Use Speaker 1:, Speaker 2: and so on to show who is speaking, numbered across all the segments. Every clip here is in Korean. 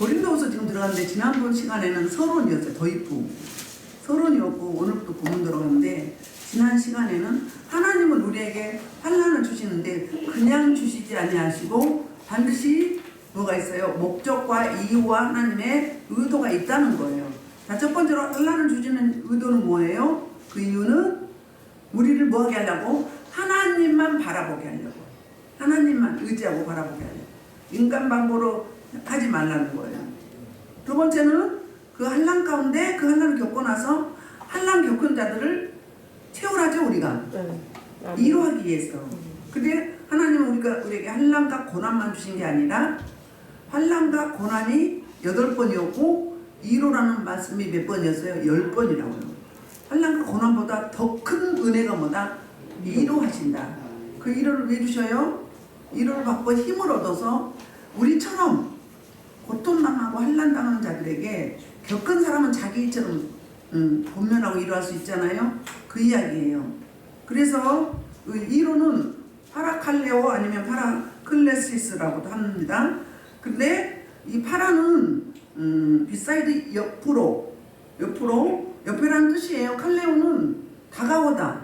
Speaker 1: 고린도후서 지금 들어갔는데 지난번 시간에는 서론이었어요. 도입부. 서론이었고 오늘부터 본문 들어가는데 지난 시간에는 하나님은 우리에게 환난을 주시는데 그냥 주시지 아니하시고 반드시 뭐가 있어요? 목적과 이유와 하나님의 의도가 있다는 거예요. 자, 첫 번째로 환난을 주시는 의도는 뭐예요? 그 이유는 우리를 뭐하게 하려고? 하나님만 바라보게 하려고. 하나님만 의지하고 바라보게 하려고. 인간 방법으로 하지 말라는 거예요. 두 번째는 그 환난 가운데 그 환난을 겪고 나서 환난 겪은 자들을 채우라죠 우리가. 이루하기 위해서. 근데 하나님은 우리에게 환난과 고난만 주신 게 아니라 환난과 고난이 8번이었고 이루라는 말씀이 몇 번이었어요? 10번이라고요. 환난과 고난보다 더 큰 은혜가 뭐다? 이루하신다. 그 이루를 왜 주셔요? 이루를 받고 힘을 얻어서 우리처럼 고통당하고 환난당하는 자들에게 겪은 사람은 자기 일처럼 본면하고 이루할 수 있잖아요. 그 이야기예요. 그래서 그 이루는 파라칼레오 아니면 파라클레시스라고도 합니다. 근데 이 파라는 비사이드 옆이라는 뜻이에요. 칼레오는 다가오다.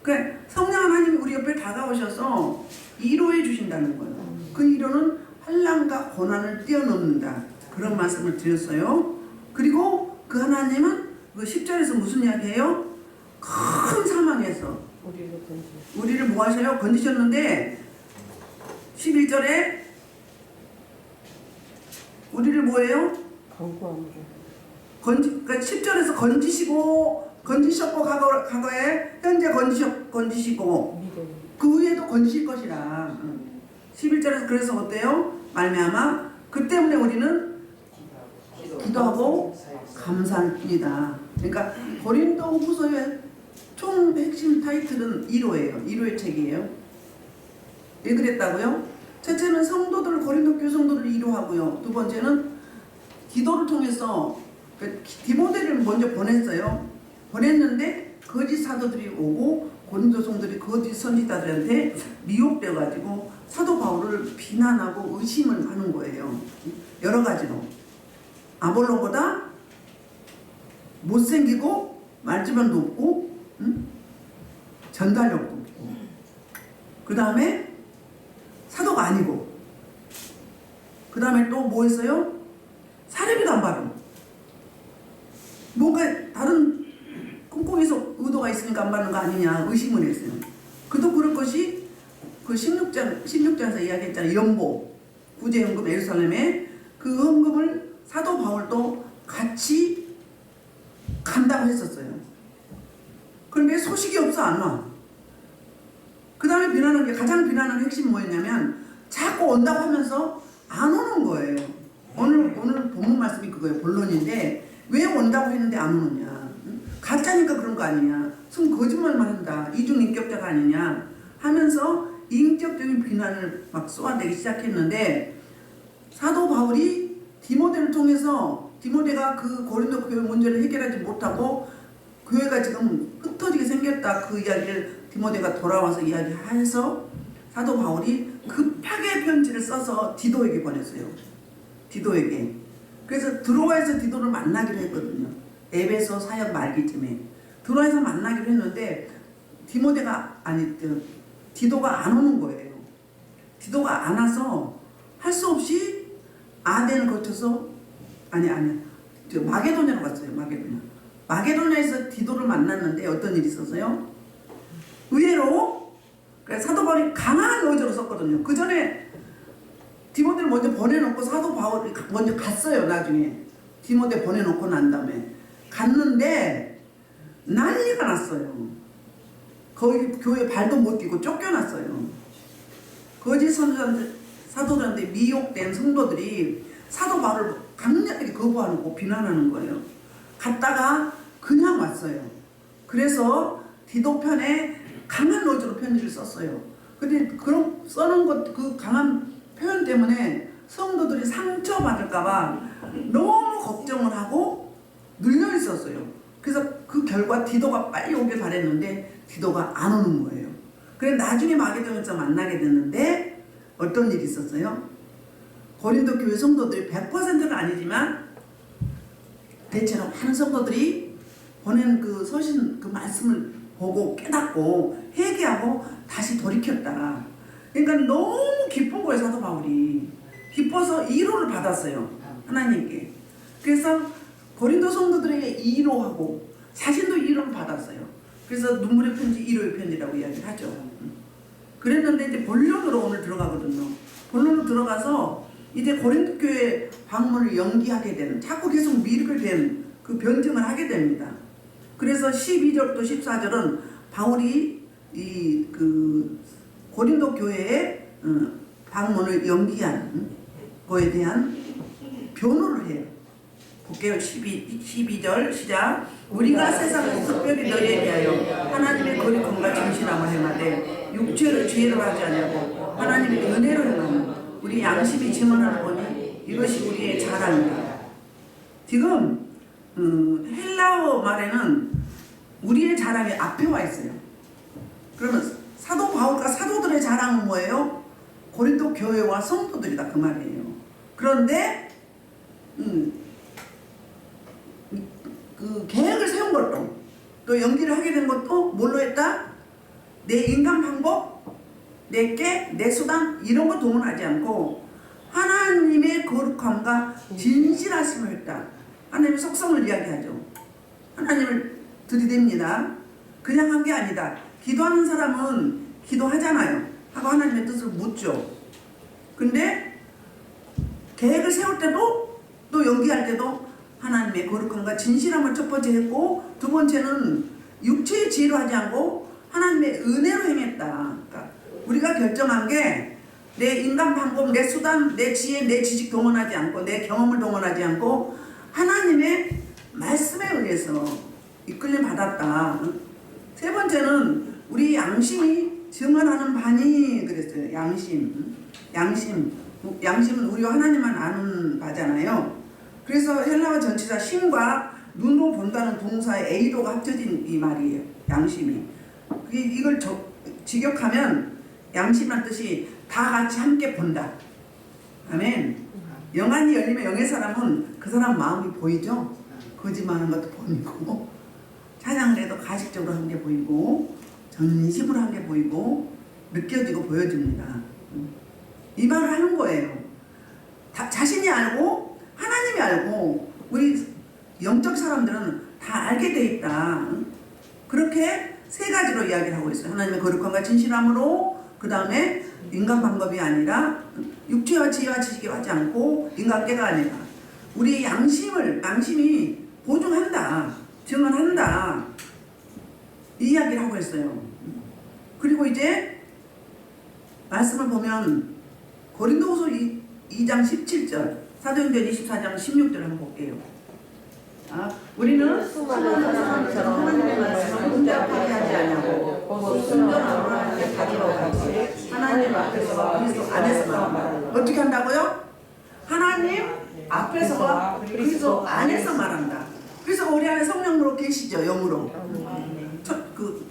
Speaker 1: 그러니까 성령 하나님이 우리 옆에 다가오셔서 이루해 주신다는 거예요. 그 이루는 환난과 고난을 뛰어넘는다. 그런 말씀을 드렸어요. 그리고 그 하나님은 그 10절에서 무슨 이야기예요? 큰 사망에서 우리를 뭐 하셔요? 건지셨는데 11절에 우리를 뭐예요? 그러니까 10절에서 건지셨고 과거에 현재 건지시고 그 후에도 건지실 것이라. 11절에서 그래서 어때요? 말미암아 그 때문에 우리는 기도하고 감사합니다. 그러니까 고린도 후서의 총 핵심 타이틀은 1호예요. 1호의 책이에요. 왜 그랬다고요? 첫째는 성도들, 고린도 교회 성도를 이루하고요. 두 번째는 기도를 통해서 디모데를 먼저 보냈어요. 보냈는데 거짓 사도들이 오고 고린도 성도들이 거짓 선지자들한테 미혹되어가지고 사도 바울을 비난하고 의심을 하는 거예요. 여러 가지로. 아볼로보다 못생기고 말주변도 없고 전달력도 없고 그 다음에 사도가 아니고 그 다음에 또 뭐 했어요? 사례비도 안 받은 뭔가 다른 꿍꿍이서 의도가 있으니까 안 받는 거 아니냐 의심을 했어요. 그도 그럴 것이 그 16장에서 이야기했잖아요. 연보 구제연금 예루살렘에 그 헌금을 사도 바울도 같이 간다고 했었어요. 그런데 소식이 없어 안 와. 그 다음에 비난하는 게 가장 비난하는 핵심이 뭐였냐면 자꾸 온다고 하면서 안 오는 거예요. 오늘 본문 말씀이 그거예요. 본론인데 왜 온다고 했는데 안 오느냐. 가짜니까 그런 거 아니냐. 순 거짓말만 한다. 이중인격자가 아니냐 하면서 인격적인 비난을 막 쏘아내기 시작했는데 사도 바울이 디모데를 통해서 디모데가 그 고린도 교회 문제를 해결하지 못하고 교회가 지금 흩어지게 생겼다. 그 이야기를 디모데가 돌아와서 이야기해서 사도 바울이 급하게 편지를 써서 디도에게 보냈어요. 디도에게. 그래서 드로아에서 디도를 만나기로 했거든요. 에베소 사역 말기쯤에 드로아에서 만나기로 했는데 디도가 안 오는 거예요. 디도가 안 와서 할 수 없이 아덴을 거쳐서 마게도냐로 갔어요. 마게도냐에서 디도를 만났는데 어떤 일이 있었어요? 의외로 사도 바울이 강한 의지로 썼거든요. 그 전에 디모데를 먼저 보내놓고 사도 바울이 먼저 갔어요. 나중에 디모데 보내놓고 난 다음에 갔는데 난리가 났어요. 거기 교회 발도 못 뛰고 쫓겨났어요. 거짓 사도들한테 미혹된 성도들이 사도 바울을 강력하게 거부하고 비난하는 거예요. 갔다가 그냥 왔어요. 그래서 디도 편에 강한 어조로 편지를 썼어요. 근데 그런 써놓은 그 강한 표현 때문에 성도들이 상처받을까봐 너무 걱정을 하고 눌려 있었어요. 그래서 그 결과 디도가 빨리 오길 바랬는데 디도가 안 오는 거예요. 그래 나중에 마게도냐에서 만나게 됐는데 어떤 일이 있었어요? 고린도 교회 성도들이 100%는 아니지만 대체로 많은 성도들이 보낸 그 서신 그 말씀을 보고 깨닫고 회개하고 다시 돌이켰다. 그러니까 너무 기쁜 거예요. 사도 바울이 기뻐서 위로를 받았어요. 하나님께. 그래서 고린도 성도들에게 위로하고 자신도 위로를 받았어요. 그래서 눈물의 편지, 위로의 편지라고 이야기를 하죠. 그랬는데 이제 본론으로 오늘 들어가거든요. 본론으로 들어가서 이제 고린도 교회 방문을 연기하게 되는, 자꾸 계속 미루게 된 그 변증을 하게 됩니다. 그래서 12절부터 14절은 바울이 이 그 고린도 교회의 방문을 연기한 거에 대한 변호를 해요. 볼게요. 12절 시작. 우리가 세상에서 특별히 너희에 대하여 하나님의 거룩함과 진실함을 행하되 육체로 지혜로 하지 않냐고 하나님의 은혜로 행하는 우리 양심이 증언하는 거니 이것이 우리의 자랑이다. 지금 헬라어 말에는 우리의 자랑이 앞에 와 있어요. 그러면 사도 바울과 사도들의 자랑은 뭐예요? 고린도 교회와 성도들이다 그 말이에요. 그런데 그 계획을 세운 것도 또 연기를 하게 된 것도 뭘로 했다? 내 인간 방법, 내 깨, 내 수단 이런 거 동원하지 않고 하나님의 거룩함과 진실하심을 했다. 하나님의 속성을 이야기하죠. 하나님을 들이댑니다. 그냥 한 게 아니다. 기도하는 사람은 기도하잖아요. 하고 하나님의 뜻을 묻죠. 근데 계획을 세울 때도 또 연기할 때도 하나님의 거룩함과 진실함을 첫 번째 했고 두 번째는 육체의 지혜로 하지 않고 하나님의 은혜로 행했다. 그러니까 우리가 결정한 게 내 인간 방법, 내 수단, 내 지혜, 내 지식 동원하지 않고 내 경험을 동원하지 않고 하나님의 말씀에 의해서 이끌림 받았다. 세 번째는 우리 양심이 증언하는 바니 그랬어요. 양심은 우리와 하나님만 아는 바잖아요. 그래서 헬라어 전치사 심과 눈으로 본다는 동사의 A도가 합쳐진 이 말이에요. 양심이. 이걸 직역하면 양심이란 뜻이 다 같이 함께 본다. 아멘. 영안이 열리면 영의 사람은 그 사람 마음이 보이죠. 거짓말하는 것도 보이고 찬양을 해도 가식적으로 한 게 보이고 전심으로 한 게 보이고 느껴지고 보여집니다. 이 말을 하는 거예요. 자신이 알고 하나님이 알고 우리 영적 사람들은 다 알게 돼 있다. 그렇게 세 가지로 이야기를 하고 있어요. 하나님의 거룩함과 진실함으로, 그 다음에 인간 방법이 아니라 육체와 지혜와 지식이 하지 않고 인간계가 아니라 우리 양심이 보증한다, 증언한다, 이 이야기를 하고 있어요. 그리고 이제 말씀을 보면 고린도후서 2장 17절, 사도행전 24장 16절 한번 볼게요. 우리는 수많은 사람처럼 하나님의 말씀을 혼자 파괴하지 않냐고 순전함으로 하나님의 가지로 같이 하나님 앞에서와 그리스도 안에서만 어떻게 한다고요? 하나님 앞에서와 그리스도 안에서 말한다. 그래서 우리 안에 성령으로 계시죠. 영으로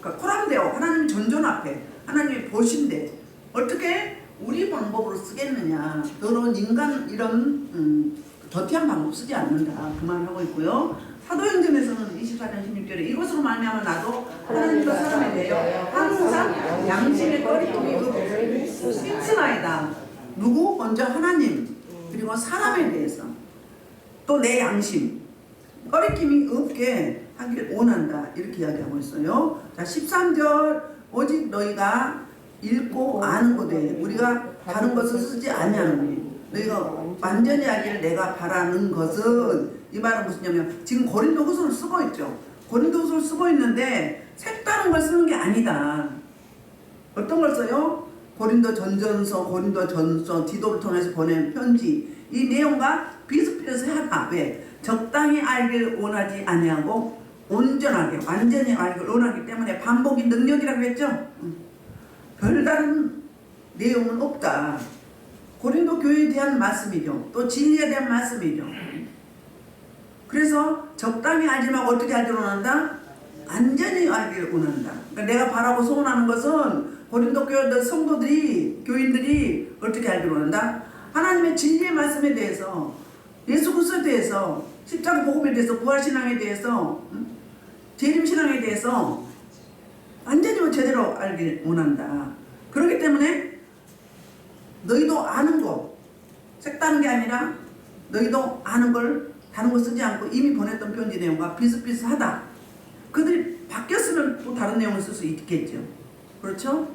Speaker 1: 코람데오, 하나님 전전 앞에 하나님이 보신대. 어떻게 우리 방법으로 쓰겠느냐, 더러운 인간 이런 더티한 방법 쓰지 않는다, 그 말을 하고 있고요. 사도행전에서는 24장 16절에 이것으로 말미암아 나도 하나님과 사람에 대하여 항상 양심의 꺼리낌이 있으나이다. 누구? 먼저 하나님, 그리고 사람에 대해서 또 내 양심 꺼리낌이 없게 하기를 원한다, 이렇게 이야기하고 있어요. 자, 13절 오직 너희가 읽고 아는 것에 우리가 다른 것을 쓰지 아니하노니 너희가 완전히 알기를 내가 바라는 것은, 이 말은 무슨냐면 지금 고린도후서를 쓰고 있죠. 고린도후서를 쓰고 있는데 색다른 걸 쓰는 게 아니다. 어떤 걸 써요? 고린도 전전서, 고린도 전서, 디도를 통해서 보낸 편지, 이 내용과 비슷비슷해 하다. 왜? 적당히 알기를 원하지 아니하고 온전하게 완전히 알기를 원하기 때문에 반복이 능력이라고 했죠. 별다른 내용은 없다. 고린도 교회에 대한 말씀이죠. 또 진리에 대한 말씀이죠. 그래서 적당히 알지 말고 어떻게 알기를 원한다? 완전히 알기를 원한다. 그러니까 내가 바라고 소원하는 것은 고린도 교회 성도들이, 교인들이 어떻게 알기를 원한다? 하나님의 진리의 말씀에 대해서, 예수 그리스도에 대해서, 십자가 복음에 대해서, 부활신앙에 대해서, 재림신앙에 대해서 완전히 제대로 알길 원한다. 그렇기 때문에 너희도 아는 거, 색다른 게 아니라 너희도 아는 걸 다른 거 쓰지 않고 이미 보냈던 편지 내용과 비슷비슷하다. 그들이 바뀌었으면 또 다른 내용을 쓸 수 있겠죠. 그렇죠?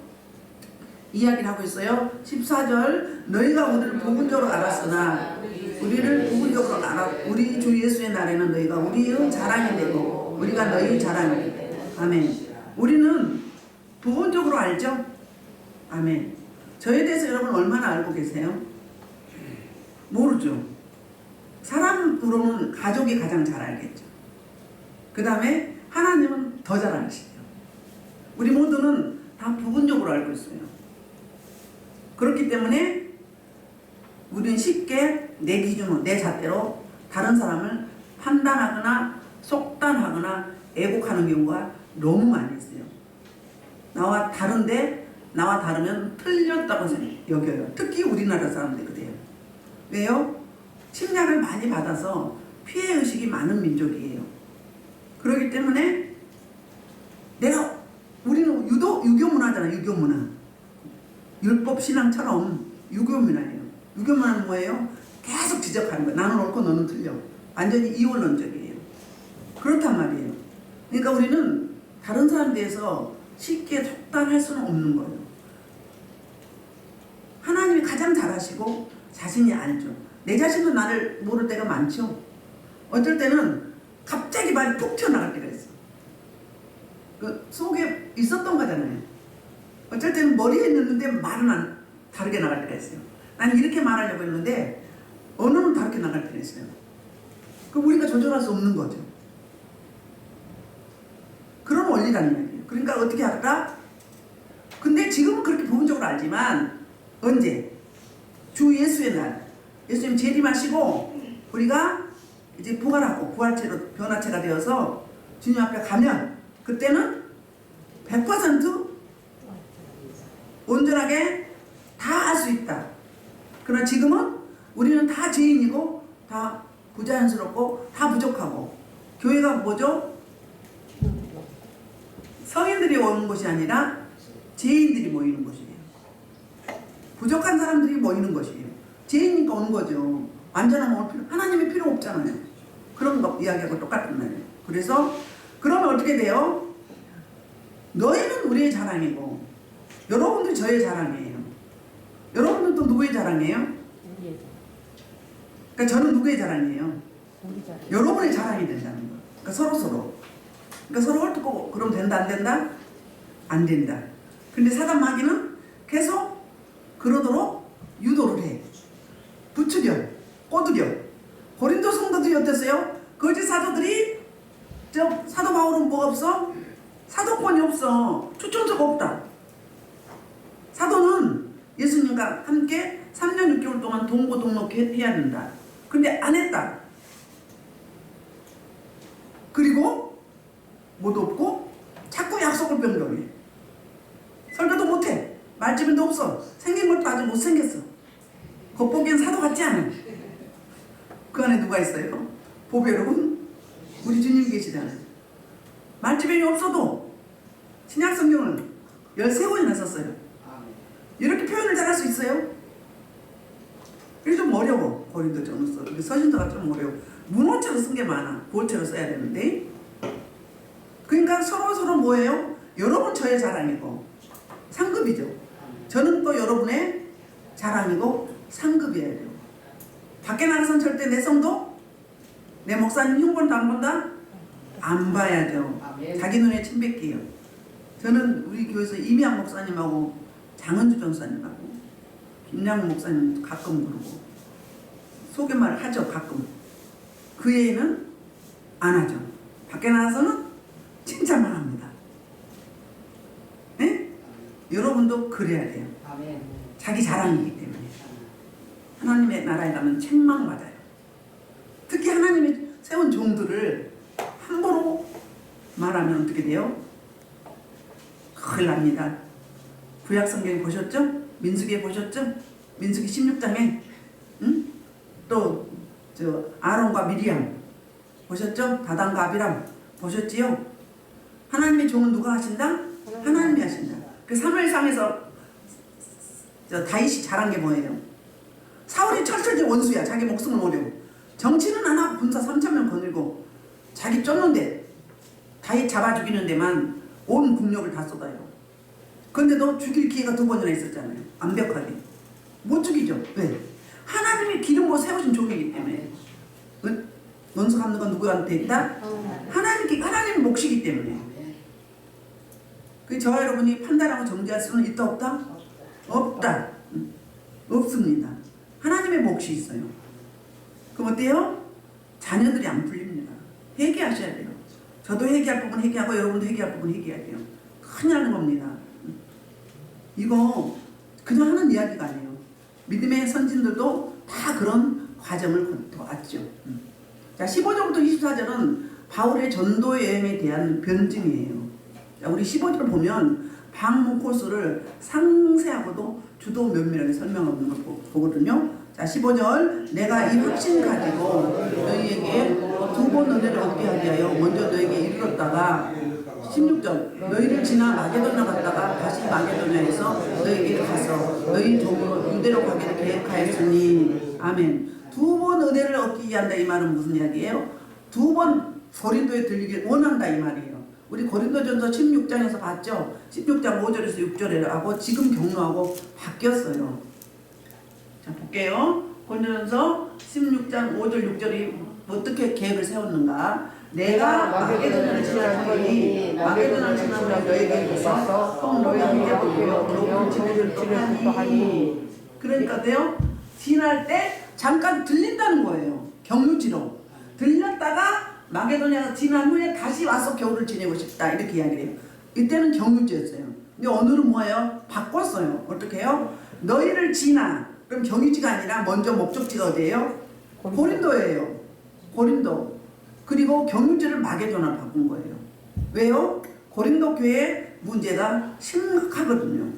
Speaker 1: 이야기를 하고 있어요. 14절, 너희가 우리를 부분적으로 알았으나 우리를 부분적으로 우리 주 예수의 날에는 너희가 우리의 자랑이 되고 우리가 너희 자랑이 되고. 아멘. 우리는 부분적으로 알죠? 아멘. 저에 대해서 여러분 얼마나 알고 계세요? 모르죠. 사람으로는 가족이 가장 잘 알겠죠. 그 다음에 하나님은 더 잘 아시죠. 우리 모두는 다 부분적으로 알고 있어요. 그렇기 때문에 우리는 쉽게 내 기준으로, 내 잣대로 다른 사람을 판단하거나 속단하거나 애곡하는 경우가 너무 많이 있어요. 나와 다른데, 나와 다르면 틀렸다고 여겨요. 특히 우리나라 사람들이 그래요. 왜요? 침략을 많이 받아서 피해의식이 많은 민족이에요. 그렇기 때문에 우리는 유교문화잖아요. 유교문화. 율법신앙처럼 유교문화예요. 유교문화는 뭐예요? 계속 지적하는 거예요. 나는 옳고 너는 틀려. 완전히 이원론적이에요. 그렇단 말이에요. 그러니까 우리는 다른 사람에 대해서 쉽게 속단할 수는 없는 거예요. 하나님이 가장 잘 아시고 자신이 알죠. 내 자신도 나를 모를 때가 많죠. 어쩔 때는 갑자기 말이 푹 튀어나갈 때가 있어. 그 속에 있었던 거잖아요. 어쩔 때는 머리에 넣는데 말은 다르게 나갈 때가 있어요. 난 이렇게 말하려고 했는데 언어는 다르게 나갈 때가 있어요. 그럼 우리가 조절할 수 없는 거죠. 그런 원리라는 얘기예요. 그러니까 어떻게 할까? 근데 지금은 그렇게 부분적으로 알지만 언제? 주 예수의 날, 예수님 재림하시고 우리가 이제 부활하고 부활체로 변화체가 되어서 주님 앞에 가면 그때는 100% 온전하게 다 할 수 있다. 그러나 지금은 우리는 다 죄인이고 다 부자연스럽고 다 부족하고, 교회가 뭐죠? 성인들이 오는 곳이 아니라 죄인들이 모이는 곳이에요. 부족한 사람들이 모이는 것이에요. 죄인이니까 오는 거죠. 완전하면 하나님이 필요 없잖아요. 그런 거 이야기하고 똑같은 말이에요. 그래서 그러면 어떻게 돼요? 너희는 우리의 자랑이고 여러분들이 저의 자랑이에요. 여러분들은 또 누구의 자랑이에요? 그러니까 저는 누구의 자랑이에요? 여러분의 자랑이 된다는 거예요. 그러니까 서로. 그러니까 서로 헐뜯고 그럼 된다 안 된다? 안 된다. 근데 사단 마귀는 계속 그러도록 유도를 해. 부추겨, 꼬드겨. 고린도 성도들이 어땠어요? 거짓 사도들이 사도 바울은 뭐가 없어? 사도권이 없어. 추천서가 없다. 사도는 예수님과 함께 3년 6개월 동안 동고동록해야 된다. 근데 안 했다. 그리고 뭐도 없고 자꾸 약속을 변경해. 설교도 못해. 말주변도 없어. 생긴 것도 아주 못생겼어. 겉보기엔 사도 같지 않아. 그 안에 누가 있어요? 보배로운 우리 주님 계시잖아요. 말주변이 없어도 신약 성경을 13권이나 썼어요. 이렇게 표현을 잘할 수 있어요? 이게 좀 어려워. 고린도전서. 서신서가 좀 어려워. 문어체로 쓴 게 많아. 보체로 써야 되는데. 그러니까 서로 뭐예요? 여러분 저의 자랑이고 상급이죠. 저는 또 여러분의 자랑이고 상급이어야 돼요. 밖에 나가서는 절대 내 성도, 내 목사님 흉본도 안 본다? 안 봐야죠. 자기 눈에 침 뱉기요. 저는 우리 교회에서 이미양 목사님하고 장은주 전사님하고 김양 목사님 가끔 부르고 소개말 하죠. 가끔. 그 외에는 안 하죠. 밖에 나가서는 칭찬만 합니다. 네? 여러분도 그래야 돼요. 자기 자랑이기 때문에. 하나님의 나라에 가면 책망받아요. 특히 하나님이 세운 종들을 함부로 말하면 어떻게 돼요? 큰일 납니다. 구약 성경에 보셨죠? 민수기에 보셨죠? 민수기 16장에 또 아론과 미리암 보셨죠? 다단과 아비람 보셨지요? 하나님의 종은 누가 하신다? 하나님이 하신다. 그 사무엘상에서 다윗이 잘한 게 뭐예요? 사울이 철저히 원수야. 자기 목숨을 모르고 정치는 안 하고 군사 3,000명 거느리고 자기 쫓는데 다윗 잡아 죽이는 데만 온 국력을 다 쏟아요. 그런데도 죽일 기회가 2번이나 있었잖아요. 완벽하게 못 죽이죠. 왜? 하나님이 기름으로 세우신 종이기 때문에. 원수 갚는 건 누구한테 있다? 하나님 몫이기 때문에. 저와 여러분이 판단하고 정죄할 수는 있다 없다? 없다. 없습니다. 하나님의 몫이 있어요. 그럼 어때요? 자녀들이 안 풀립니다. 회개하셔야 돼요. 저도 회개할 부분 회개하고 여러분도 회개할 부분 회개해야 돼요. 큰일 나는 겁니다. 이거 그냥 하는 이야기가 아니에요. 믿음의 선진들도 다 그런 과정을 거쳐왔죠. 자, 15절부터 24절은 바울의 전도 여행에 대한 변증이에요. 자, 우리 15절을 보면 방문 코스를 상세하고도 주도 면밀하게 설명하는 걸 보거든요. 자, 15절 내가 이 확신 가지고 너희에게 2번 은혜를 얻게 하기 위하여 먼저 너희에게 이르렀다가 16절 너희를 지나 마게도냐 갔다가 다시 마게도냐에서 너희에게 가서 너희 도구로 유대로 가기를 계획하였으니 아멘. 2번 은혜를 얻기 위한다 이 말은 무슨 이야기예요? 2번 고린도에 들리길 원한다 이 말이에요. 우리 고린도전서 16장에서 봤죠? 16장 5절에서 6절에 하고 지금 경로하고 바뀌었어요. 자, 볼게요. 고린도전서 16장 5절 6절이 어떻게 계획을 세웠는가? 내가 마게도냐를 지나니 마게도냐를 지나면 너희에게 있어서 꼭 너희에게 보여 너희 지내를 하니. 그러니까 돼요? 지날 때 잠깐 들린다는 거예요. 경유지로 들렸다가 마게도냐 지난 후에 다시 와서 겨울을 지내고 싶다 이렇게 이야기를 해요. 이때는 경유지였어요. 근데 오늘은 뭐예요? 바꿨어요. 어떻게 해요? 너희를 지나 그럼 경유지가 아니라 먼저 목적지가 어디예요? 고린도예요. 고린도. 그리고 경유지를 마게도냐로 바꾼 거예요. 왜요? 고린도 교회 문제가 심각하거든요.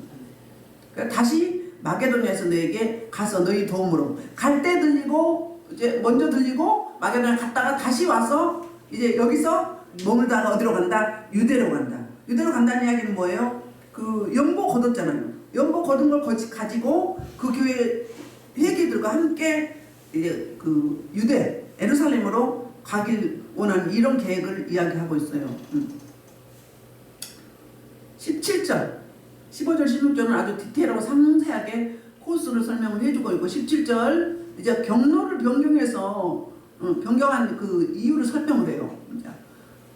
Speaker 1: 그러니까 다시 마게도냐에서 너에게 가서 너희 도움으로 갈 때 들리고 이제 먼저 들리고 마게도냐 갔다가 다시 와서 이제 여기서 머물다가 어디로 간다? 유대로 간다. 유대로 간다는 이야기는 뭐예요? 그 연보 거뒀잖아요. 연보 거둔 걸 가지고 그 교회 회개들과 함께 이제 그 유대 예루살렘으로 가길 원하는 이런 계획을 이야기하고 있어요. 17절 15절 16절은 아주 디테일하고 상세하게 코스를 설명을 해주고 있고 17절 이제 경로를 변경해서 변경한 그 이유를 설명을 해요.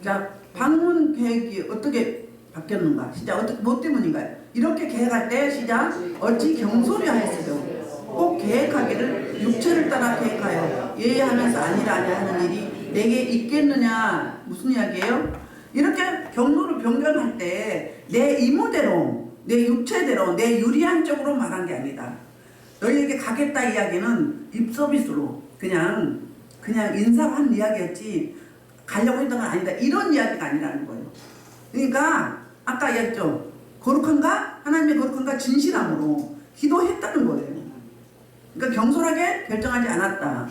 Speaker 1: 자, 방문 계획이 어떻게 바뀌었는가? 시작 어떻게 뭐 때문인가요? 이렇게 계획할 때 시작 어찌 경솔히 하였어요. 꼭 계획하기를 육체를 따라 계획하여 예하면서 아니라 하는 일이 내게 있겠느냐? 무슨 이야기예요? 이렇게 경로를 변경할 때 내 이모대로 내 육체대로 내 유리한 쪽으로 말한 게 아니다. 너희에게 가겠다 이야기는 입서비스로 그냥 인사한 이야기였지 가려고 했던 건 아니다. 이런 이야기가 아니라는 거예요. 그러니까 아까 이야기했죠. 거룩한가? 하나님의 거룩한가? 진실함으로 기도했다는 거예요. 그러니까 경솔하게 결정하지 않았다.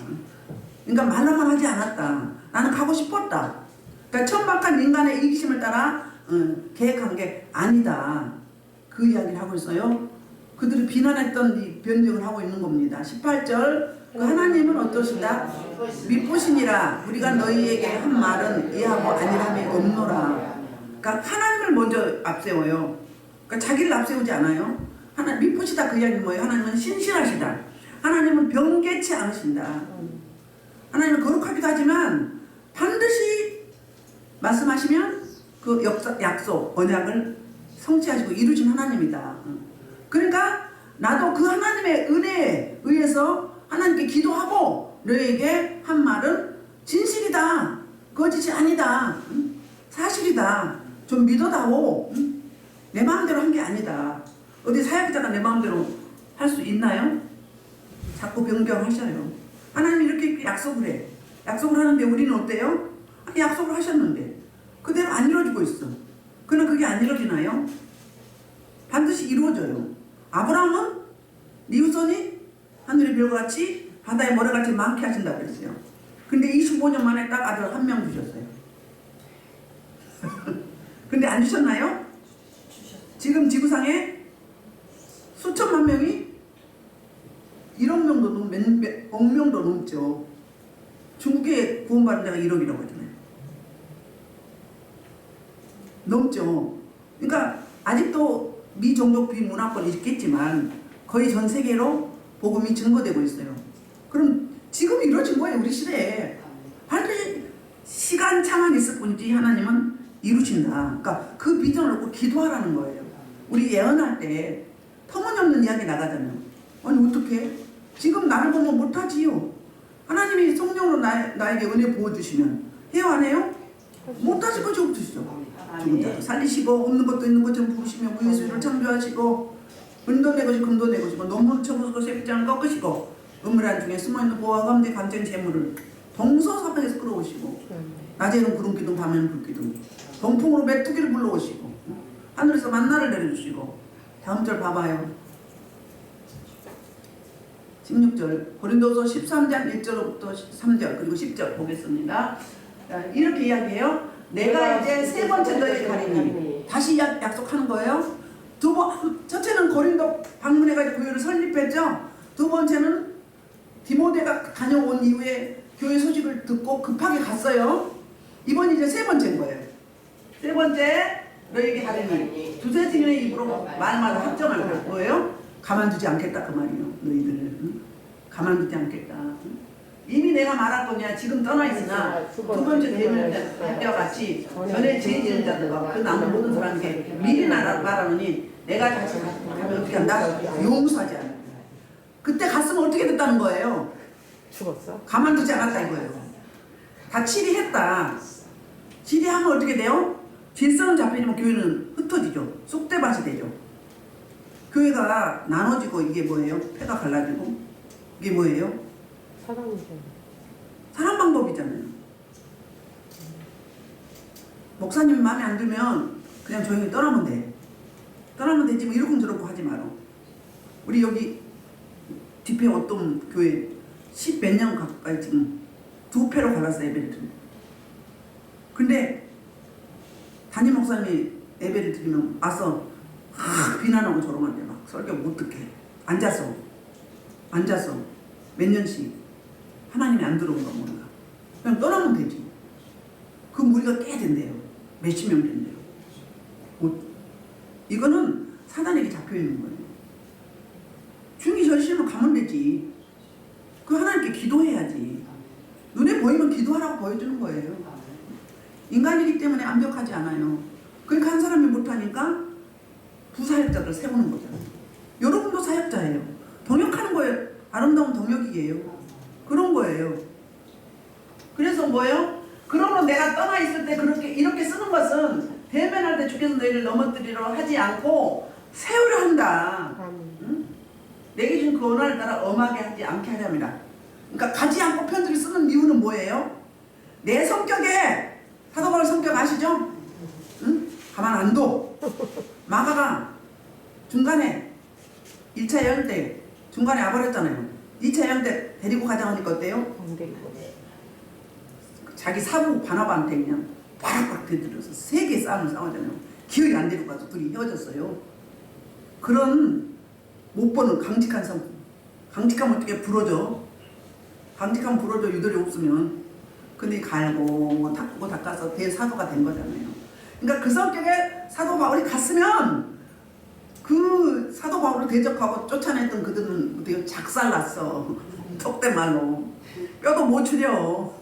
Speaker 1: 그러니까 말로만 하지 않았다. 나는 가고 싶었다. 그러니까 천박한 인간의 이기심을 따라 계획한 게 아니다. 그 이야기를 하고 있어요. 그들이 비난했던 이 변증을 하고 있는 겁니다. 18절 그 하나님은 어떠시다? 미쁘시니라 우리가 너희에게 한 말은 이하고 아니함이 없노라. 그러니까 하나님을 먼저 앞세워요. 그러니까 자기를 앞세우지 않아요. 하나님 미쁘시다 그 이야기는 뭐예요? 하나님은 신실하시다. 하나님은 변개치 않으신다. 하나님은 거룩하기도 하지만 반드시 말씀하시면 그 약속, 언약을 성취하시고 이루신 하나님이다. 그러니까 나도 그 하나님의 은혜에 의해서 하나님께 기도하고 너에게 한 말은 진실이다. 거짓이 아니다. 사실이다. 좀 믿어다오. 내 마음대로 한 게 아니다. 어디 사역자가 내 마음대로 할 수 있나요? 자꾸 변경하셔요. 하나님이 이렇게 약속을 해. 약속을 하는데 우리는 어때요? 약속을 하셨는데 그대로 안 이루어지고 있어. 그러나 그게 안 이루어지나요? 반드시 이루어져요. 아브라함은 네 후손이 하늘의 별과 같이 바다에 모래같이 많게 하신다고 그랬어요. 근데 25년 만에 딱 아들 한 명 주셨어요. 근데 안 주셨나요? 지금 지구상에 수천만 명이 1억 명도 억 명도 넘죠. 중국에 구원받은 데가 1억이라고 하잖아요. 넘죠. 그러니까 아직도 미종족 비문화권이 있겠지만 거의 전 세계로 복음이 증거되고 있어요. 그럼 지금 이루어진 거예요. 우리 시대에. 반드시 시간차만 있을 뿐이지 하나님은 이루신다. 그러니까 그 비전을 놓고 기도하라는 거예요. 우리 예언할 때 터무니없는 이야기 나가잖아요. 아니 어떻게? 지금 나를 보면 못하지요. 하나님이 성령으로 나에게 은혜 부어주시면 해요 안 해요? 못하실 것이 없으시죠. 죽은 자도 살리시고 없는 것도 있는 것처럼 부르시며 무예수를 창조하시고 은도 내 것이 금도 내 것이고 논문을 쳐부수고 쇠붙장을 꺾으시고 음란 중에 숨어있는 보화 가운데 감정 재물을 동서사방에서 끌어오시고 낮에는 구름 기둥 밤에는 불 기둥 동풍으로 메뚜기를 불러오시고 하늘에서 만나를 내려주시고 다음 절 봐봐요. 16절 고린도서 13장 1절부터 3절 그리고 10절 보겠습니다. 자, 이렇게 이야기해요. 내가 이제 세 번째 너의 가리니 다시 약속하는 거예요. 첫째는 고린도 방문해가지고 교회를 설립했죠. 두 번째는 디모데가 다녀온 이후에 교회 소식을 듣고 급하게 갔어요. 이번이 이제 세 번째인 거예요. 세 번째 너에게 가리니 두세 증인의 입으로 말마다 확정할 거예요. 가만두지 않겠다 그 말이에요. 너희들 응? 가만두지 않겠다. 응? 이미 내가 말할 거냐 지금 떠나 있으나 두 번째 대면 할 때와 같이 전에 죄 지은 자들과 그 남은 모든 사람에게 미리 말하노니 내가 다시 가면 어떻게 한다? 용서하지 않는다. 그때 갔으면 어떻게 됐다는 거예요?
Speaker 2: 죽었어?
Speaker 1: 가만두지 않았다 이거예요. 다 치리했다. 치리하면 어떻게 돼요? 질서는 잡히면 교회는 흩어지죠. 쑥대밭이 되죠. 교회가 나눠지고 이게 뭐예요? 패가 갈라지고 이게 뭐예요?
Speaker 2: 사랑이죠.
Speaker 1: 사람 방법이잖아요. 목사님 마음에 안 들면 그냥 조용히 떠나면 돼. 떠나면 되지 뭐 이러쿵저러쿵 하지 마라. 우리 여기 뒤에 어떤 교회 10몇 년 가까이 지금 두 패로 갈랐어요. 예배를 드리면. 근데 담임 목사님이 예배를 드리면 와서 비난하고 저러면 막 설교 못 듣게 앉아서 몇 년씩 하나님이 안 들어온가 뭔가 그냥 떠나면 되지. 그 무리가 꽤 된대요. 몇십 명 된대요. 이거는 사단에게 잡혀있는 거예요. 중이 절실하면 가면 되지. 그 하나님께 기도해야지. 눈에 보이면 기도하라고 보여주는 거예요. 인간이기 때문에 완벽하지 않아요. 그러니까 한 사람이 못하니까 부사역자를 세우는 거잖아요. 여러분도 사역자예요. 동역하는 거예요. 아름다운 동역이에요. 그런 거예요. 그래서 뭐예요? 그러므로 내가 떠나 있을 때 그렇게 이렇게 쓰는 것은 대면할 때 주께서 너희를 넘어뜨리려 하지 않고 세우려 한다. 응? 내게 준 그 언어를 따라 엄하게 하지 않게 하렵니다. 그러니까 가지 않고 편지를 쓰는 이유는 뭐예요? 내 성격에 사도 바울 성격 아시죠? 응? 가만 안 둬. 마가가 중간에 1차 여행 때 중간에 와버렸잖아요. 2차 여행 때 데리고 가자 하니까 어때요? 자기 사부 바나바한테 그냥 바락바락 대들여서 세계 싸움을 싸우잖아요. 기억이 안 데리고 가서 둘이 헤어졌어요. 그런 못 보는 강직한 성품. 강직하면 어떻게 부러져? 강직하면 부러져 유도리 없으면. 근데 갈고 닦고 닦아서 대사도가 된 거잖아요. 그러니까 그 성격에 사도 바울이 갔으면 그 사도 바울을 대적하고 쫓아냈던 그들은 어떻게 작살났어. 속된 말로. 뼈도 못 추려.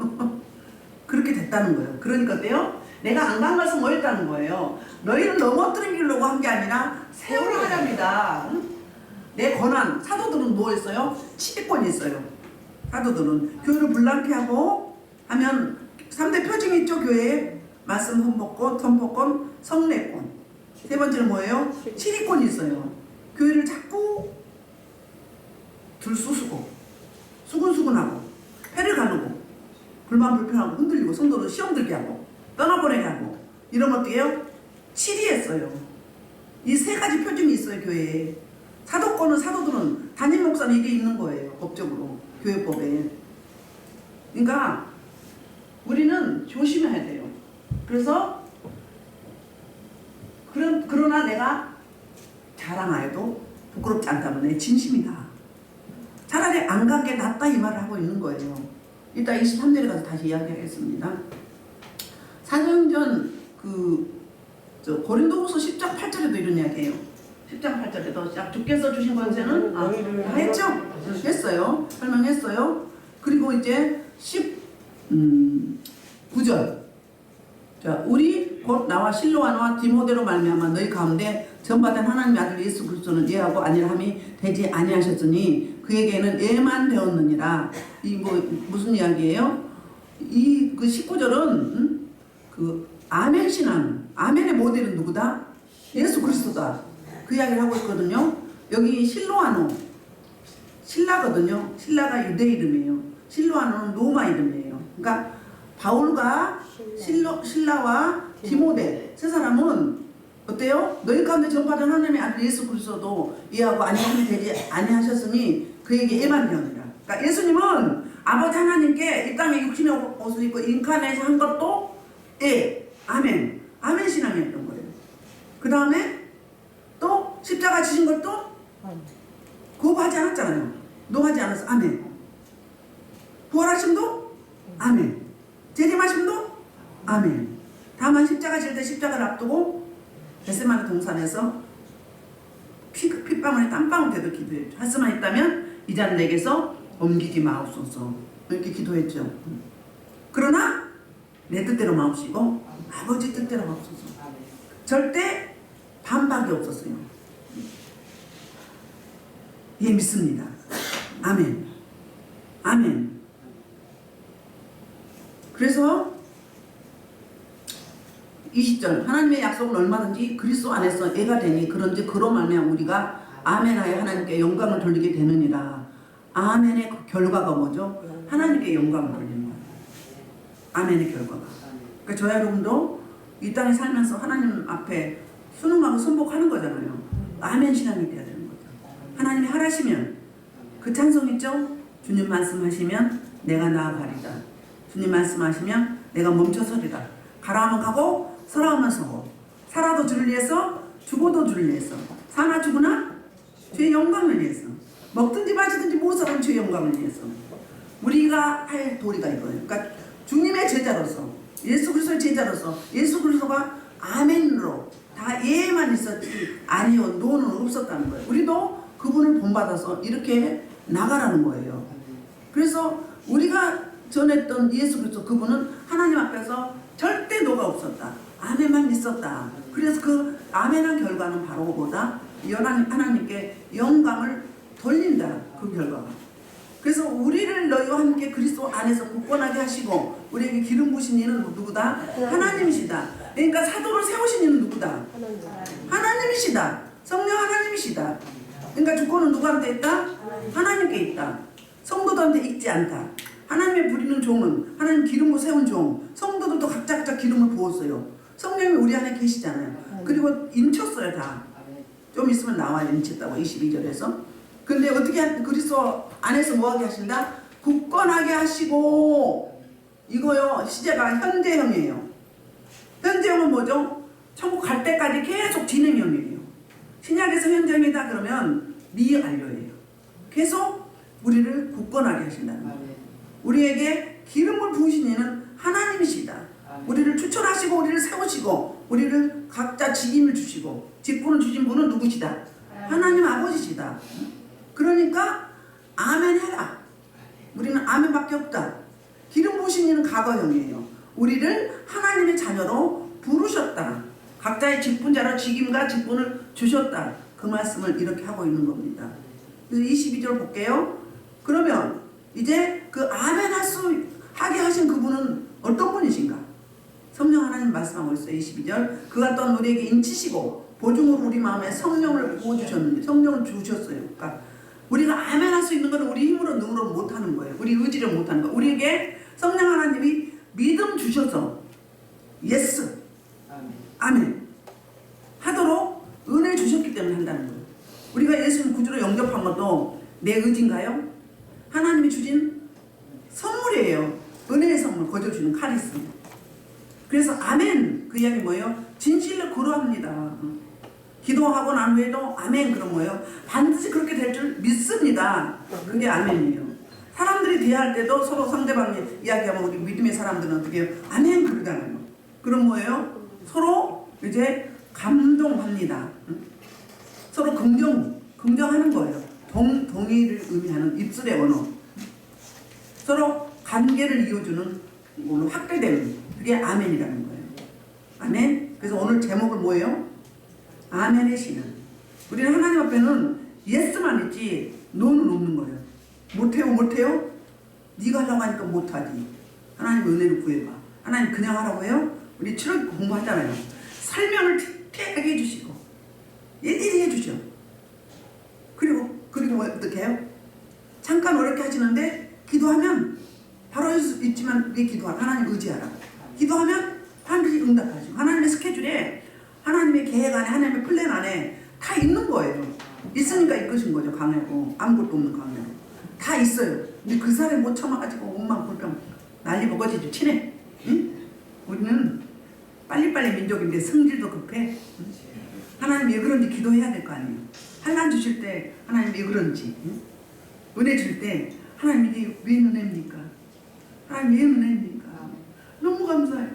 Speaker 1: 그렇게 됐다는 거예요. 그러니까 어때요? 내가 안 간 것은 뭐였다는 거예요? 너희를 넘어뜨리려고 한 게 아니라 세우려 하렵니다. 내 권한, 사도들은 뭐 했어요? 치리권이 있어요. 사도들은 교회를 불랑케 하고 하면 3대 표징이 있죠. 교회에 말씀 헌법권, 선포권, 성례권. 세 번째는 뭐예요? 치리권이 있어요. 교회를 자꾸 들쑤수고 수근수근하고 패를 가르고 불만 불편하고 흔들리고 성도를 시험 들게 하고 떠나보내게 하고 이러면 어때요? 치리했어요. 이 세 가지 표징이 있어요. 교회에. 사도권은 사도들은 담임 목사는 이게 있는 거예요. 법적으로. 교회법에. 그러니까 우리는 조심해야 돼요. 그래서 그러나 내가 자랑하여도 부끄럽지 않다면 내 진심이다. 차라리 안 간 게 낫다 이 말을 하고 있는 거예요. 이따 23절에 가서 다시 이야기하겠습니다. 사도행전 고린도후서 10장 8절에도 이런 이야기해요. 10장 8절에도 주께서 주신 권세는 다 했죠? 했어요. 설명했어요. 그리고 이제 19절. 자, 우리 곧 나와 실로아노와 디모데로 말미암아 너희 가운데 전받은 하나님의 아들 예수 그리스도는 예하고 아니라함이 되지 아니하셨으니 그에게는 예만 되었느니라. 이 무슨 이야기예요? 이 19절은 그 아멘 신앙, 아멘의 모델은 누구다? 예수 그리스도다. 그 이야기를 하고 있거든요. 여기 실로아노, 신라거든요. 신라가 유대 이름이에요. 실로아노는 로마 이름이에요. 그러니까 바울과 신라와 디모데 세 사람은 어때요? 너희 가운데 전받은 하나님의 아들 예수 그리스도도 이해하고 아니하면 되지 아니하셨으니 그에게 예만 되었느니라. 그러니까 예수님은 아버지 하나님께 이 땅에 육신의 옷을 입고 인카네이션 한 것도 아멘, 아멘 신앙이었던 거예요. 그 다음에 또 십자가 지신 것도 거부하지 않았잖아요. 노하지 않았어. 아멘. 부활하심도 아멘. 재림하심도 아멘. 다만 십자가 질 때 십자가를 앞두고 겟세마네 동산에서 핏방울에 땀방울 때도 기도했죠. 할 수만 있다면 이 잔을 내게서 옮기지 마옵소서 이렇게 기도했죠. 그러나 내 뜻대로 마옵시고 아버지 뜻대로 마옵소서. 절대 반박이 없었어요. 예, 믿습니다. 아멘. 아멘. 그래서 20절 하나님의 약속은 얼마든지 그리스도 안에서 애가 되니 그런지 그로 말미암아 우리가 아멘하여 하나님께 영광을 돌리게 되느니라. 아멘의 결과가 뭐죠? 하나님께 영광을 돌리는 거예요. 아멘의 결과가. 그러니까 저와 여러분도 이 땅에 살면서 하나님 앞에 순응하고 순복하는 거잖아요. 아멘 신앙이 돼야 되는 거죠. 하나님이 하라시면 그 찬송 있죠? 주님 말씀하시면 내가 나아가리다. 주님 말씀하시면 내가 멈춰서리다. 가라 하면 가고 서라 하면 서고 살아도 주를 위해서 죽어도 주를 위해서 사나 죽으나 주의 영광을 위해서 먹든지 마시든지 무엇을 주의 영광을 위해서 우리가 할 도리가 이거예요. 그러니까 주님의 제자로서 예수 그리스도의 제자로서 예수 그리스도가 아멘으로 다 예만 있었지 아니요 노는 없었다는 거예요. 우리도 그분을 본받아서 이렇게 나가라는 거예요. 그래서 우리가 전했던 예수 그리스도 그분은 하나님 앞에서 절대 노가 없었다. 아멘만 있었다. 그래서 그 아멘한 결과는 바로 뭐다? 하나님께 영광을 돌린다. 그 결과가. 그래서 우리를 너희와 함께 그리스도 안에서 굳건하게 하시고 우리에게 기름 부으신 이는 누구다? 하나님이시다. 그러니까 사도를 세우신 이는 누구다? 하나님이시다. 성령 하나님이시다. 그러니까 주권은 누구한테 있다? 하나님께 있다. 성도들한테 있지 않다. 하나님의 부리는 종은 하나님 기름으로 세운 종. 성도들도 각자 기름을 부었어요. 성령이 우리 안에 계시잖아요. 그리고 인쳤어요 다. 좀 있으면 나와요. 인쳤다고 22절에서. 근데 어떻게 그리스도 안에서 뭐하게 하신다? 굳건하게 하시고 이거요 시제가 현재형이에요. 현재형은 뭐죠? 천국 갈 때까지 계속 진행형이에요. 신약에서 현재형이다 그러면 미완료예요. 계속 우리를 굳건하게 하신다는 거예요. 우리에게 기름을 부으신 이는 하나님이시다. 우리를 추천하시고 우리를 세우시고 우리를 각자 직임을 주시고 직분을 주신 분은 누구시다? 하나님 아버지시다. 그러니까 아멘 해라. 우리는 아멘밖에 없다. 기름 부으신 이는 과거형이에요. 우리를 하나님의 자녀로 부르셨다. 각자의 직분자로 직임과 직분을 주셨다. 그 말씀을 이렇게 하고 있는 겁니다. 그래서 22절 볼게요. 그러면 이제 그 아멘 할 수 하게 하신 그분은 어떤 분이신가? 성령 하나님 말씀하고 있어요. 22절 그가 또한 우리에게 인치시고 보증으로 우리 마음에 성령을 부어주셨는데 성령을 주셨어요. 그러니까 우리가 아멘 할 수 있는 것은 우리 힘으로 능으로 못하는 거예요. 우리 의지로 못하는 거예요. 우리에게 성령 하나님이 믿음 주셔서 예스 아멘 하도록 은혜 주셨기 때문에 한다는 거예요. 우리가 예수님 구주로 영접한 것도 내 의지인가요? 하나님이 주신 주는 카리스마. 그래서 아멘 그 이야기 뭐예요? 진실로 그러합니다. 기도하고 난 후에도 아멘 그런 거예요. 반드시 그렇게 될 줄 믿습니다. 그게 아멘이에요. 사람들이 대화할 때도 서로 상대방이 이야기하면 우리 믿음의 사람들은 어떻게 해요? 아멘 그러잖아요. 그럼 뭐예요? 서로 이제 감동합니다. 서로 긍정하는 거예요. 동의를 의미하는 입술의 언어. 서로 관계를 이어주는 확대되는 그게 아멘이라는 거예요. 아멘. 그래서 오늘 제목은 뭐예요? 아멘의 신앙. 우리는 하나님 앞에는 예스만 있지 노는 없는 거예요. 못해요? 네가 하려고 하니까 못하지. 하나님 은혜를 구해봐. 하나님 그냥 하라고 해요? 우리 7월 공부하잖아요. 설명을 디테일하게 해주시고 일일이 해주죠. 그리고 어떻게 해요? 잠깐 어렵게 하시는데 기도하면 바로 할 수 있지만 왜 기도하라? 하나님 의지하라. 기도하면 반드시 응답하시고 하나님의 스케줄에 하나님의 계획 안에 하나님의 플랜 안에 다 있는 거예요. 있으니까 이끄신 거죠. 강하고 아무것도 없는 강하고 다 있어요. 근데 그 사람이 못 참아가지고 온만 불평 난리 먹어지죠. 치네. 응? 우리는 빨리빨리 민족인데 성질도 급해. 응? 하나님 왜 그런지 기도해야 될 거 아니에요. 환난 주실 때 하나님 왜 그런지, 응? 은혜 줄 때 하나님 이게 왜 은혜입니까? 하나님 왜 은혜입니까? 너무 감사해요.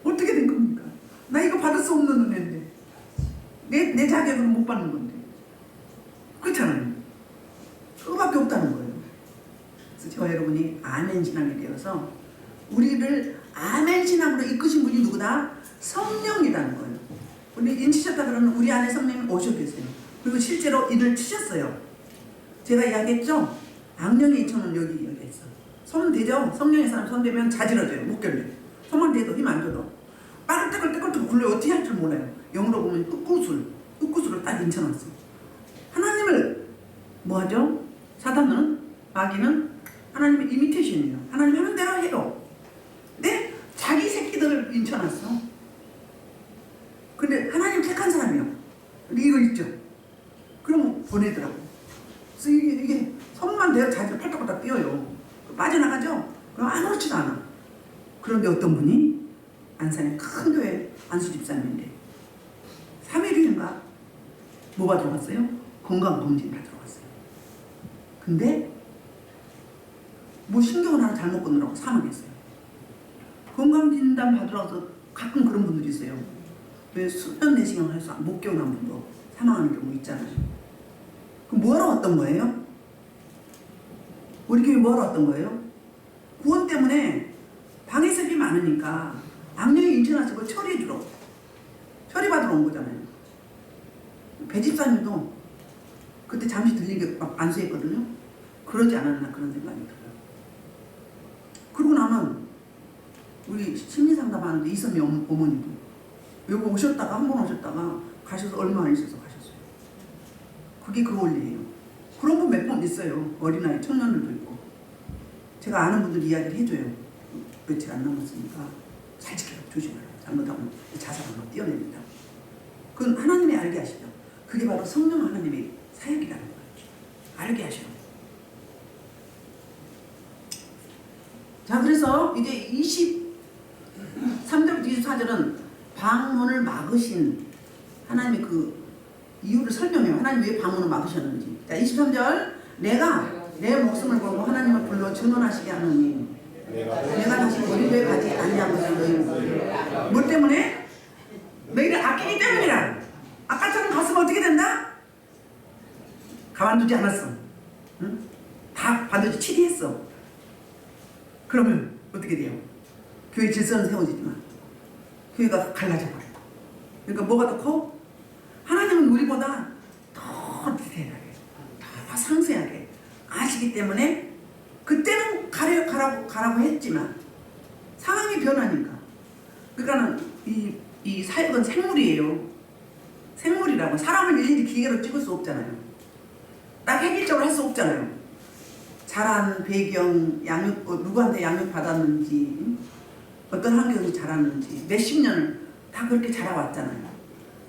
Speaker 1: 어떻게 된 겁니까? 나 이거 받을 수 없는 은혜인데 내 자격으로 못 받는 건데 그렇잖아요. 그거밖에 없다는 거예요. 그래서 저와 여러분이 아멘 신앙이 되어서 우리를 아멘 신앙으로 이끄신 분이 누구다? 성령이라는 거예요. 우리 인치셨다 그러면 우리 안에 성령이 오셔 계세요. 그리고 실제로 일을 치셨어요. 제가 이야기했죠? 악령의 이천은 여기 있어. 손 대죠? 성령의 사람 손 대면 자지러져요. 못 견뎌요. 손만 대도 힘 안 줘도 빠글따글따글 굴려 어떻게 할 줄 몰라요. 영어로 보면 흑구술을 딱 인쳐놨어. 하나님을 뭐하죠? 사단은 마귀는 하나님의 이미테이션이에요. 하나님 하는 대로 해요. 네? 자기 새끼들을 인쳐놨어. 근데 하나님 택한 사람이요. 근데 이거 있죠? 그럼 보내더라고. 그래서 이게 손만 대어 자기가 팔딱팔딱 뛰어요. 빠져나가죠? 그럼 아무렇지도 않아. 그런데 어떤 분이 안산의 큰 교회 안수 집사님인데 3일 후인가 뭐 받으러 갔어요? 건강검진 받으러 갔어요. 근데 뭐 신경을 하나 잘못 끊느라고 사망했어요. 건강진단 받으러 가서 가끔 그런 분들이 있어요. 왜 수면 내시경을 해서 못 깨어난 분도 사망하는 경우 있잖아요. 그럼 뭐하러 왔던 거예요? 우리 교회 뭐하러 왔던 거예요? 구원 때문에 방해석이 많으니까 악령이 인천하시고 처리해주러 처리받으러 온 거잖아요. 배집사님도 그때 잠시 들리게 막 안수했거든요. 그러지 않았나 그런 생각이 들어요. 그러고 나면 우리 심리상담하는데 이선미 어머니도 여기 오셨다가 한 번 오셨다가 가셔서 얼마 안 있어서 가셨어요. 그게 그 원리예요. 그런 분 몇 번 있어요. 어린아이 청년들도 있고. 제가 아는 분들 이야기를 해줘요. 며칠 안 남았으니까 잘 지켜라. 조심하라. 잘못하면 자살하면 뛰어냅니다. 그건 하나님이 알게 하시죠. 그게 바로 성령 하나님의 사역이라는 거예요. 알게 하셔요. 자, 그래서 이제 23절부터 24절은 방문을 막으신 하나님의 그 이유를 설명해요. 하나님 왜 방문을 막으셨는지. 자, 23절 내가 내 목숨을 걸고 하나님을 불러 증언하시게 하느니 내가 다시 거리에 가지 아니한 것을 너희 뭐 때문에? 너희를 아끼기 때문이라. 아까처럼 갔으면 어떻게 된다? 가만두지 않았어. 응? 다 반드시 치리했어. 그러면 어떻게 돼요? 교회 질서는 세워지지만 교회가 갈라져 버려요. 그러니까 뭐가 더 커? 하나님은 우리보다 더 디테일하게, 더 상세하게 아시기 때문에 그때는 가라고 했지만 상황이 변하니까. 그러니까는 이 사역은 생물이에요. 생물이라고. 사람을 일일이 기계로 찍을 수 없잖아요. 딱 획일적으로 할 수 없잖아요. 자란 배경, 양육, 누구한테 양육 받았는지, 어떤 환경에서 자랐는지, 몇십 년을 다 그렇게 자라왔잖아요.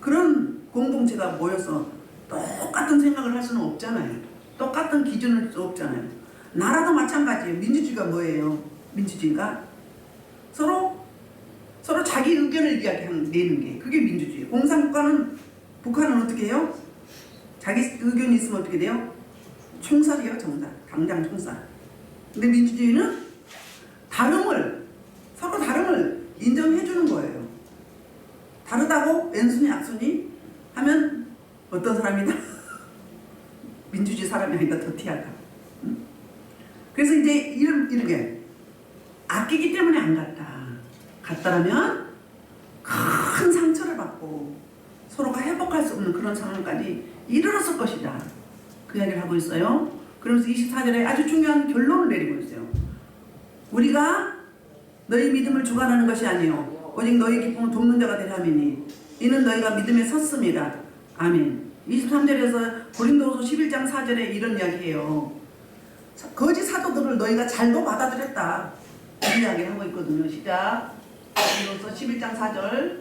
Speaker 1: 그런 공동체가 모여서 똑같은 생각을 할 수는 없잖아요. 똑같은 기준을 수 없잖아요. 나라도 마찬가지예요. 민주주의가 뭐예요? 민주주의가 서로 자기 의견을 내는 게 그게 민주주의. 공산국가는 북한은 어떻게 해요? 자기 의견이 있으면 어떻게 돼요? 총살이에요, 정살. 당장 총살. 근데 민주주의는 서로 다름을 인정해 주는 거예요. 다르다고 왼손이 악순이 하면 어떤 사람이다? 민주주의 사람이 아니다, 더티하다. 응? 그래서 이제 이렇게 아끼기 때문에 안 갔다. 갔다라면 큰 상처를 받고 서로가 회복할 수 없는 그런 상황까지 이르렀을 것이다. 그 이야기를 하고 있어요. 그러면서 24절에 아주 중요한 결론을 내리고 있어요. 우리가 너희 믿음을 주관하는 것이 아니요 오직 너희 기쁨을 돕는 자가 되려 함이니 이는 너희가 믿음에 섰습니다. 아멘. 23절에서 고린도후서 11장 4절에 이런 이야기해요. 거짓 사도들을 너희가 잘도 받아들였다. 이 이야기를 하고 있거든요. 시작. 고린도후서 11장 4절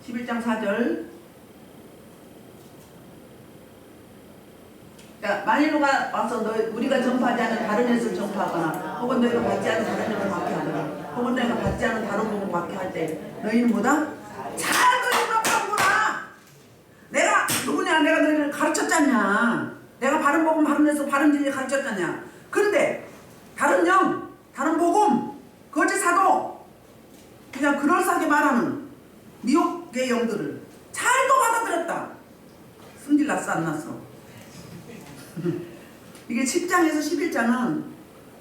Speaker 1: 11장 4절. 그러니까 만일 와서 우리가 전파하지 않은 다른 예수를 전파하거나 혹은 너희가 받지 않은 다른 영을 받게 하거나 혹은 너희가 받지 않은 다른 복을 받게 할 때 너희는 뭐다? 잘 응답하구나. 내가 누구냐? 내가 너희를 가르쳤잖냐. 내가 바른 복음 바른 예수 바른 진리 가르쳤잖냐. 근데 다른 영 다른 복음 거짓 사도 그냥 그럴싸하게 말하는 미혹의 영들을 잘도 받아들였다. 승질 났어 안 났어? 이게 10장에서 11장은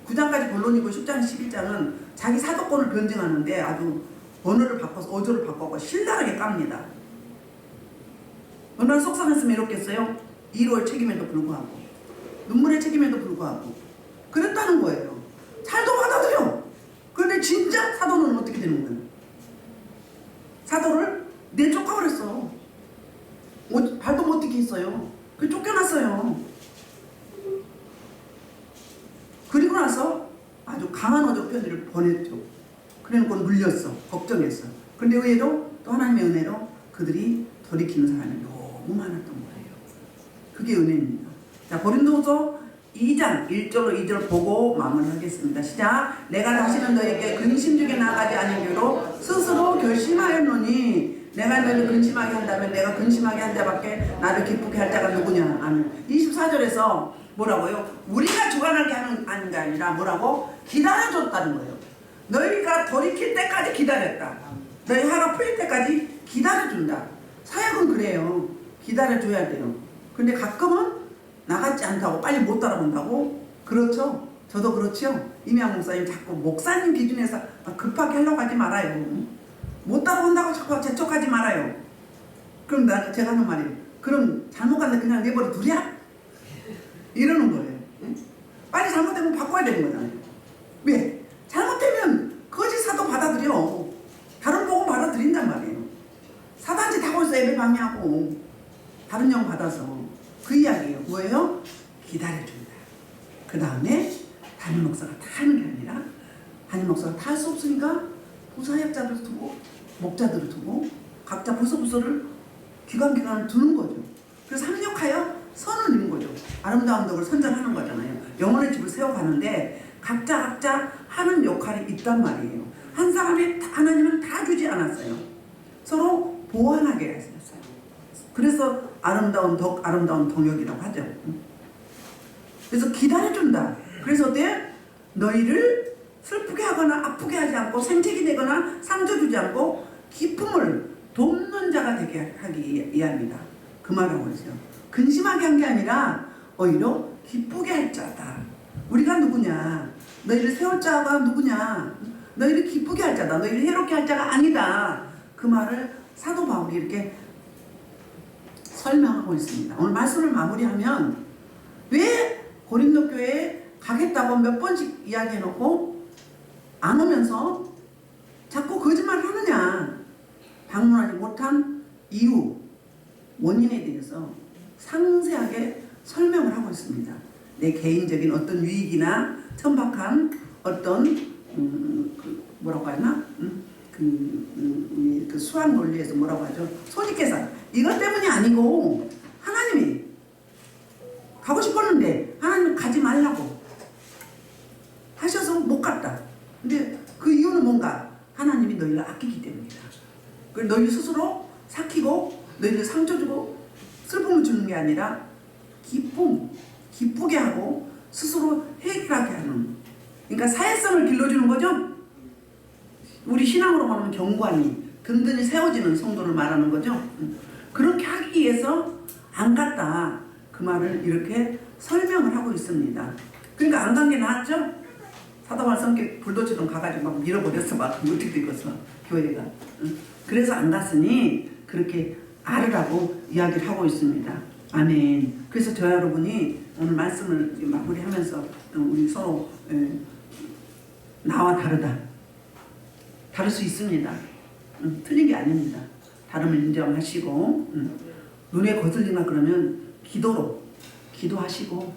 Speaker 1: 9장까지 본론이고 10장 11장은 자기 사도권을 변증하는데 아주 언어를 바꿔서 어조를 바꿔서 신랄하게 깝니다. 얼마나 속상했으면 이렇겠어요? 이로의 책임에도 불구하고 눈물의 책임에도 불구하고 그랬다는 거예요. 잘도 받아들여. 그런데 진짜 사도는 어떻게 되는 거예요? 사도를 내쫓아버렸어. 발도 못 딛게 했어요. 그 쫓겨났어요. 그리고 나서 아주 강한 어조 편지를 보냈죠. 그래놓고 눌렸어. 걱정했어. 그런데 의외로 또 하나님의 은혜로 그들이 돌이키는 사람이 너무 많았던 거예요. 그게 은혜입니다. 자, 고린도후서 2장 1절로 2절 보고 마무리하겠습니다. 시작. 내가 다시는 너에게 근심 중에 나가지 않으기로 스스로 결심하였노니 내가 너를 근심하게 한다면 내가 근심하게 한 자밖에 나를 기쁘게 할 자가 누구냐. 아멘. 24절에서 뭐라고요? 우리가 주관하게 하는 게 아니라 뭐라고? 기다려줬다는 거예요. 너희가 돌이킬 때까지 기다렸다. 너희 화가 풀릴 때까지 기다려준다. 사역은 그래요. 기다려줘야 돼요. 근데 가끔은 나같지 않다고 빨리 못 따라온다고? 그렇죠? 저도 그렇죠? 임양 목사님 자꾸 목사님 기준에서 급하게 하려고 하지 말아요. 못 따라온다고 자꾸 재촉하지 말아요. 그럼 제가 하는 말이에요. 그럼 잘못 갔는데 그냥 내버려 두랴? 이러는 거예요. 빨리 잘못되면 바꿔야 되는 거잖아요. 왜? 잘못되면 거짓 사도 받아들여. 다른 복음 받아들인단 말이에요. 사단지 타고 있어. 예배 방해하고 다른 영 받아서. 그 이야기예요. 뭐예요? 기다려준다. 그 다음에 담임 목사가 다 하는 게 아니라 담임 목사가 다 할 수 없으니까 부사역자들을 두고 목자들을 두고 각자 부서를 기관을 두는 거죠. 그래서 합력하여 선을 이룬 거죠. 아름다운 덕을 선전하는 거잖아요. 영혼의 집을 세워가는데 각자 하는 역할이 있단 말이에요. 한 사람이 하나님은 다 주지 않았어요. 서로 보완하게 했어요. 그래서 아름다운 동역이라고 하죠. 그래서 기다려준다. 그래서 어때? 너희를 슬프게 하거나 아프게 하지 않고 생책이 되거나 상처 주지 않고 기쁨을 돕는 자가 되게 하기 위함이다. 그 말하고 있어요. 근심하게 한 게 아니라 오히려 기쁘게 할 자다. 우리가 누구냐? 너희를 세울 자가 누구냐? 너희를 기쁘게 할 자다. 너희를 해롭게 할 자가 아니다. 그 말을 사도 바울이 이렇게 설명하고 있습니다. 오늘 말씀을 마무리하면 왜 고린도 교회에 가겠다고 몇 번씩 이야기해놓고 안 오면서 자꾸 거짓말을 하느냐? 방문하지 못한 이유, 원인에 대해서 상세하게 설명을 하고 있습니다. 내 개인적인 어떤 유익이나 천박한 어떤 뭐라고 하나? 그 수학 논리에서 뭐라고 하죠? 손익계산. 이것 때문이 아니고 하나님이 가고 싶었는데 하나님 가지 말라고 하셔서 못 갔다. 근데 그 이유는 뭔가? 하나님이 너희를 아끼기 때문이다. 그리고 너희 스스로 삭히고 너희들 상처 주고 슬픔을 주는 게 아니라 기쁘게 하고 스스로 해결하게 하는, 그러니까 사회성을 길러주는 거죠. 우리 신앙으로 말하면 경관이 든든히 세워지는 성도를 말하는 거죠. 그렇게 하기 위해서 안 갔다, 그 말을 이렇게 설명을 하고 있습니다. 그러니까 안 간 게 낫죠. 사도바울 성격 불도저처럼 가가지고 막 밀어버렸어. 막 어떻게 되겠어 교회가. 그래서 안 갔으니 그렇게 알으라고 이야기를 하고 있습니다. 아멘. 그래서 저 여러분이 오늘 말씀을 마무리하면서 우리 서로 나와 다를 수 있습니다. 틀린 게 아닙니다. 다름을 인정하시고 눈에 거슬리나 그러면 기도로 기도하시고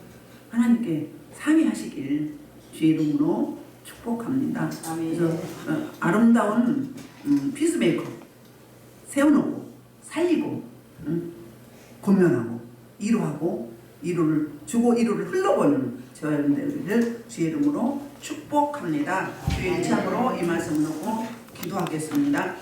Speaker 1: 하나님께 상의하시길 주의 이름으로 축복합니다. 그래서 아름다운 피스메이커 세워놓고 살리고 권면하고 위로하고 위로를 주고 위로를 흘러보는 저와 여러분들을 주의 이름으로 축복합니다. 주의 일창으로 이 말씀을 놓고 기도하겠습니다.